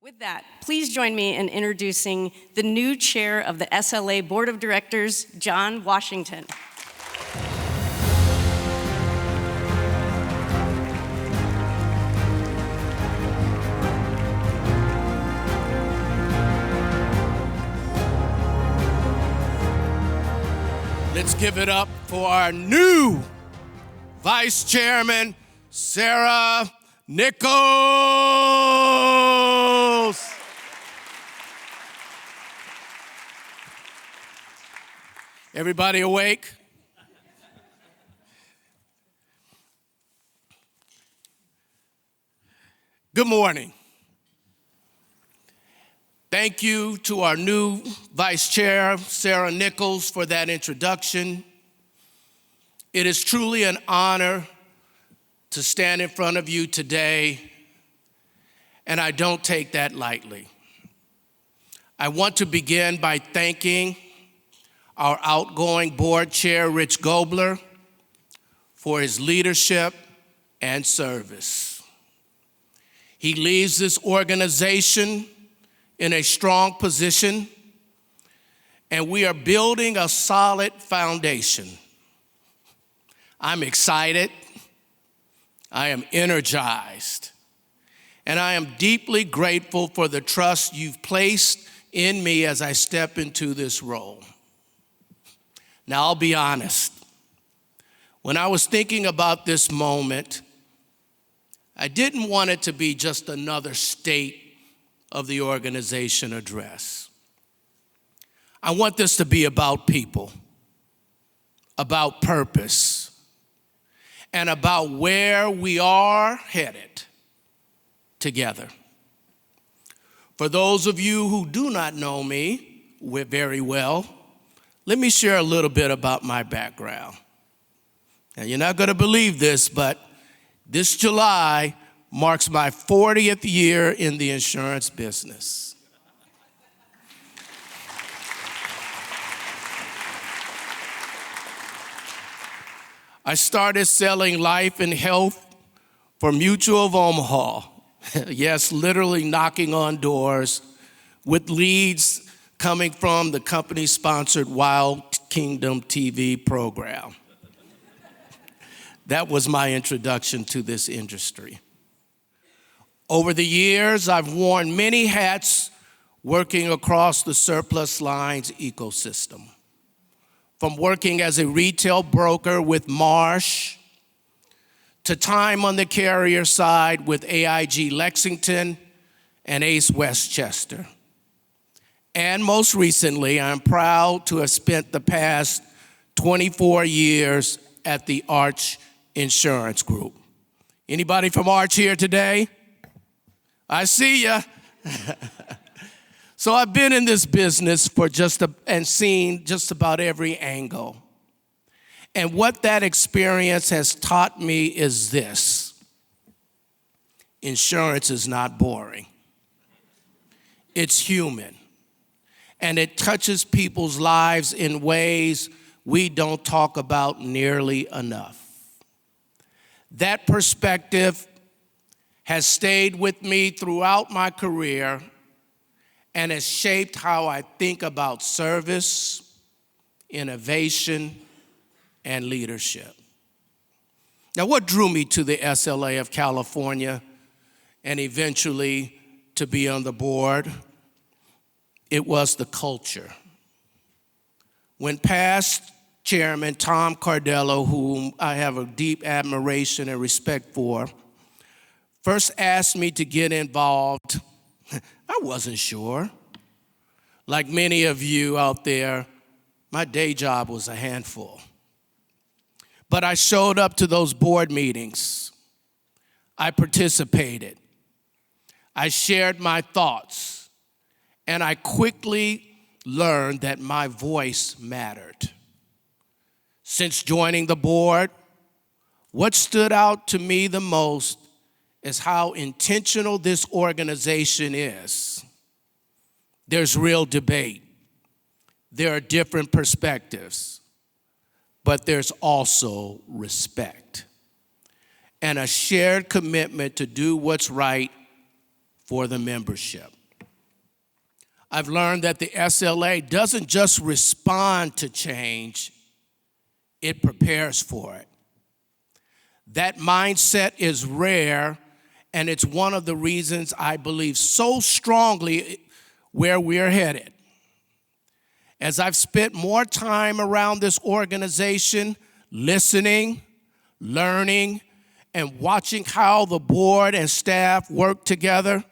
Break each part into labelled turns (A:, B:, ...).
A: With that, please join me in introducing the new chair of the SLA Board of Directors, John Washington.
B: Let's give it up for our new Vice Chairman, Sarah Nichols. Everybody awake? Good morning. Thank you to our new Vice Chair, Sarah Nichols, for that introduction. It is truly an honor to stand in front of you today, and I don't take that lightly. I want to begin by thanking our outgoing board chair, Rich Gobler, for his leadership and service. He leaves this organization in a strong position, and we are building a solid foundation. I'm excited, I am energized, and I am deeply grateful for the trust you've placed in me as I step into this role. Now, I'll be honest. When I was thinking about this moment, I didn't want it to be just another state of the organization address. I want this to be about people, about purpose, and about where we are headed together. For those of you who do not know me very well, let me share a little bit about my background. Now, you're not going to believe this, but this July marks my 40th year in the insurance business. I started selling life and health for Mutual of Omaha. Yes, literally knocking on doors with leads coming from the company-sponsored Wild Kingdom TV program. That was my introduction to this industry. Over the years, I've worn many hats working across the surplus lines ecosystem. From working as a retail broker with Marsh, to time on the carrier side with AIG Lexington and Ace Westchester. And most recently, I'm proud to have spent the past 24 years at the Arch Insurance Group. Anybody from Arch here today? I see ya. So I've been in this business for and seen just about every angle. And what that experience has taught me is this: insurance is not boring. It's human. And it touches people's lives in ways we don't talk about nearly enough. That perspective has stayed with me throughout my career and has shaped how I think about service, innovation, and leadership. Now, what drew me to the SLA of California and eventually to be on the board? It was the culture. When past chairman Tom Cardello, whom I have a deep admiration and respect for, first asked me to get involved, I wasn't sure. Like many of you out there, my day job was a handful. But I showed up to those board meetings. I participated. I shared my thoughts. And I quickly learned that my voice mattered. Since joining the board, what stood out to me the most is how intentional this organization is. There's real debate. There are different perspectives, but there's also respect and a shared commitment to do what's right for the membership. I've learned that the SLA doesn't just respond to change, it prepares for it. That mindset is rare, and it's one of the reasons I believe so strongly where we're headed. As I've spent more time around this organization, listening, learning, and watching how the board and staff work together,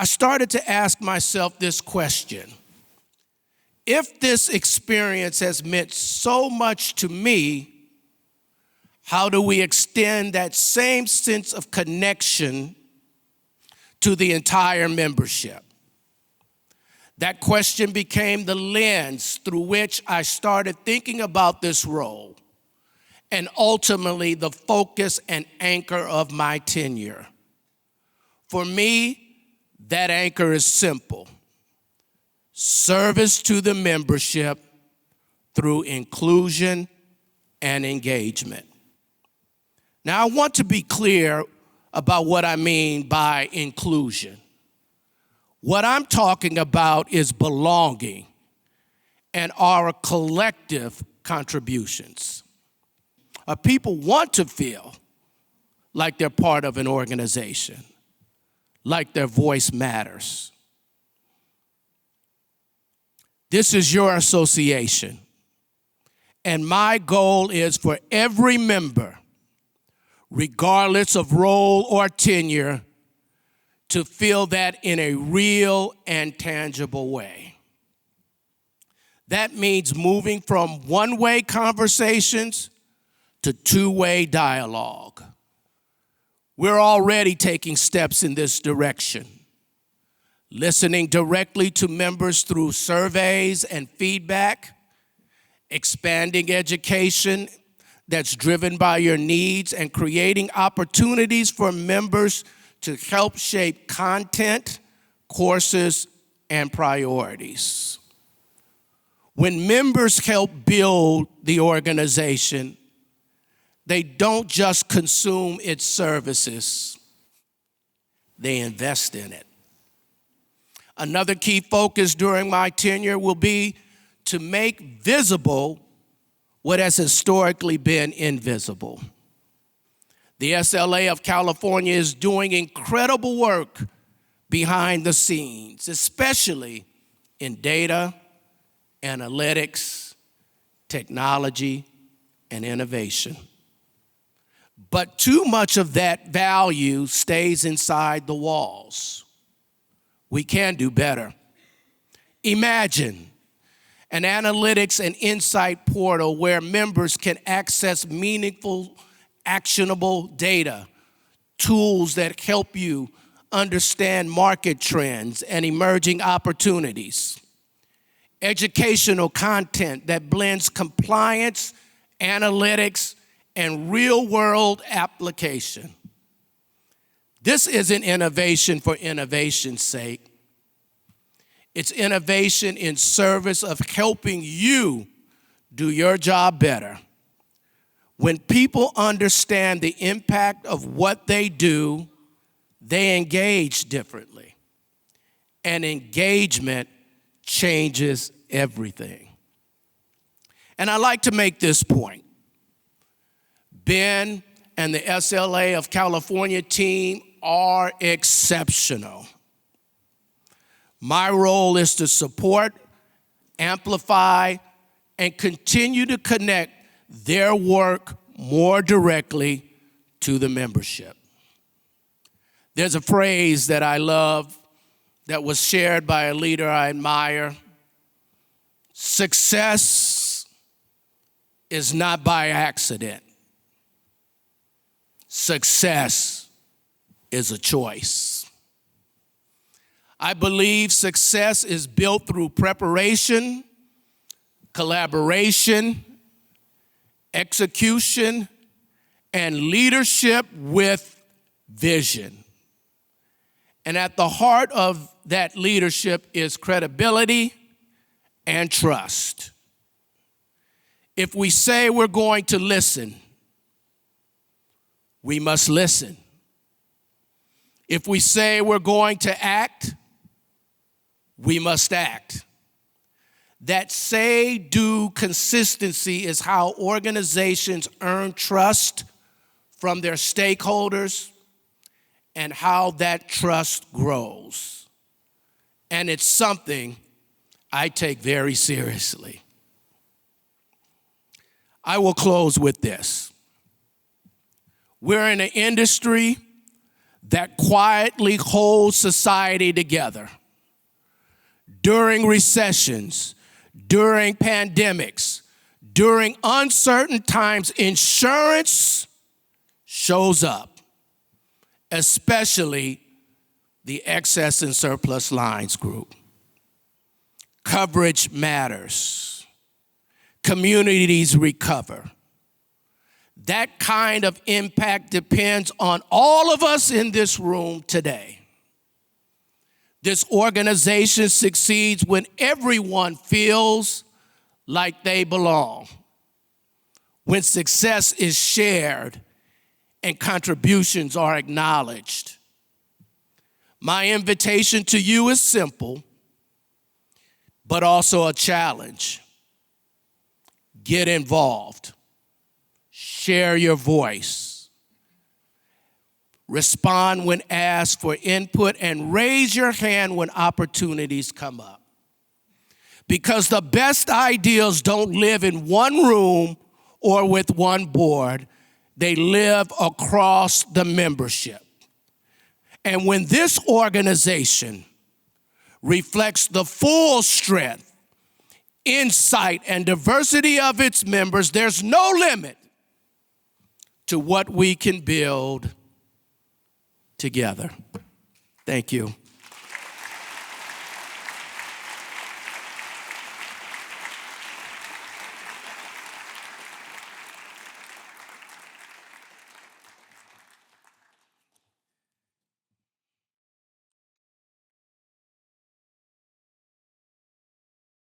B: I started to ask myself this question. If this experience has meant so much to me, how do we extend that same sense of connection to the entire membership? That question became the lens through which I started thinking about this role, and ultimately the focus and anchor of my tenure. For me, that anchor is simple: service to the membership through inclusion and engagement. Now, I want to be clear about what I mean by inclusion. What I'm talking about is belonging and our collective contributions. People want to feel like they're part of an organization, like their voice matters. This is your association, and my goal is for every member, regardless of role or tenure, to feel that in a real and tangible way. That means moving from one-way conversations to two-way dialogue. We're already taking steps in this direction, listening directly to members through surveys and feedback, expanding education that's driven by your needs, and creating opportunities for members to help shape content, courses, and priorities. When members help build the organization, they don't just consume its services, they invest in it. Another key focus during my tenure will be to make visible what has historically been invisible. The SLA of California is doing incredible work behind the scenes, especially in data, analytics, technology, and innovation. But too much of that value stays inside the walls. We can do better. Imagine an analytics and insight portal where members can access meaningful, actionable data, tools that help you understand market trends and emerging opportunities, educational content that blends compliance, analytics, and real-world application. This isn't innovation for innovation's sake. It's innovation in service of helping you do your job better. When people understand the impact of what they do, they engage differently. And engagement changes everything. And I like to make this point. Ben and the SLA of California team are exceptional. My role is to support, amplify, and continue to connect their work more directly to the membership. There's a phrase that I love that was shared by a leader I admire. Success is not by accident. Success is a choice. I believe success is built through preparation, collaboration, execution, and leadership with vision. And at the heart of that leadership is credibility and trust. If we say we're going to listen, we must listen. If we say we're going to act, we must act. That say-do consistency is how organizations earn trust from their stakeholders and how that trust grows. And it's something I take very seriously. I will close with this. We're in an industry that quietly holds society together. During recessions, during pandemics, during uncertain times, insurance shows up, especially the excess and surplus lines group. Coverage matters. Communities recover. That kind of impact depends on all of us in this room today. This organization succeeds when everyone feels like they belong, when success is shared and contributions are acknowledged. My invitation to you is simple, but also a challenge. Get involved. Share your voice. Respond when asked for input, and raise your hand when opportunities come up. Because the best ideas don't live in one room or with one board. They live across the membership. And when this organization reflects the full strength, insight, and diversity of its members, there's no limit to what we can build together. Thank you.